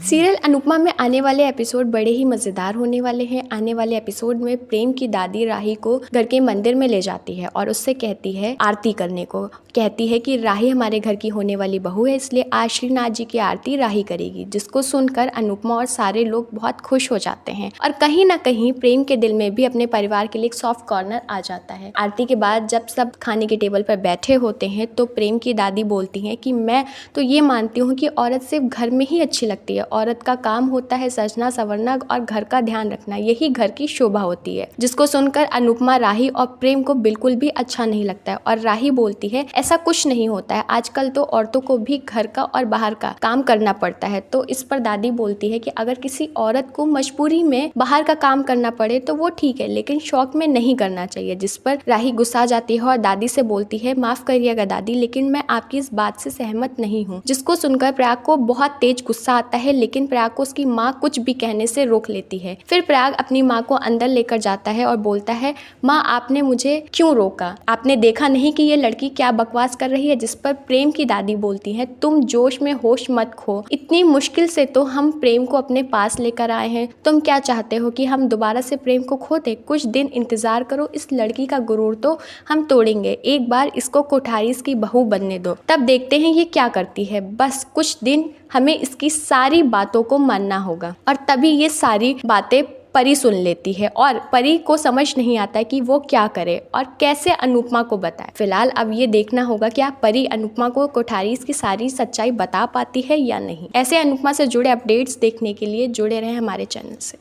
Serial Anupama में आने वाले एपिसोड बड़े ही मज़ेदार होने वाले हैं। आने वाले एपिसोड में प्रेम की दादी राही को घर के मंदिर में ले जाती है और उससे कहती है आरती करने को। कहती है कि राही हमारे घर की होने वाली बहू है, इसलिए आज श्रीनाथ जी की आरती राही करेगी। जिसको सुनकर अनुपमा और सारे लोग बहुत खुश हो जाते हैं और कहीं ना कहीं प्रेम के दिल में भी अपने परिवार के लिए एक सॉफ्ट कॉर्नर आ जाता है। आरती के बाद जब सब खाने के टेबल पर बैठे होते हैं तो प्रेम की दादी बोलती हैं कि मैं तो ये मानती हूँ कि औरत सिर्फ घर में ही अच्छी लगती है। औरत का काम होता है सजना संवरना और घर का ध्यान रखना, यही घर की शोभा होती है। जिसको सुनकर अनुपमा राही और प्रेम को बिल्कुल भी अच्छा नहीं लगता है और राही बोलती है ऐसा कुछ नहीं होता है, आजकल तो औरतों को भी घर का और बाहर का काम करना पड़ता है। तो इस पर दादी बोलती है कि अगर किसी औरत को मजबूरी में बाहर का काम करना पड़े तो वो ठीक है, लेकिन शौक में नहीं करना चाहिए। जिस पर राही गुस्सा जाती है और दादी से बोलती है माफ करिएगा दादी, लेकिन मैं आपकी इस बात से सहमत नहीं हूँ। जिसको सुनकर प्रयाग को बहुत तेज गुस्सा आता है, लेकिन प्रयाग को उसकी माँ कुछ भी कहने से रोक लेती है। फिर प्रयाग अपनी माँ को अंदर लेकर जाता है और बोलता है माँ आपने मुझे क्यों रोका, आपने देखा नहीं कि ये लड़की क्या बकवास कर रही है। जिस पर प्रेम की दादी बोलती है तुम जोश में होश मत खो, इतनी मुश्किल से तो हम प्रेम को अपने पास लेकर आए हैं, तुम क्या चाहते हो कि हम दोबारा से प्रेम को खो दें? कुछ दिन इंतजार करो, इस लड़की का गुरूर तो हम तोड़ेंगे, एक बार इसको कोठारीस की बहू बनने दो, तब देखते हैं ये क्या करती है। बस कुछ दिन हमें इसकी सारी बातों को मानना होगा। और तभी ये सारी बातें परी सुन लेती है और परी को समझ नहीं आता है कि वो क्या करे और कैसे अनुपमा को बताए। फिलहाल अब ये देखना होगा कि परी अनुपमा को कोठारीस की सारी सच्चाई बता पाती है या नहीं। ऐसे अनुपमा से जुड़े अपडेट्स देखने के लिए जुड़े रहें हमारे चैनल से।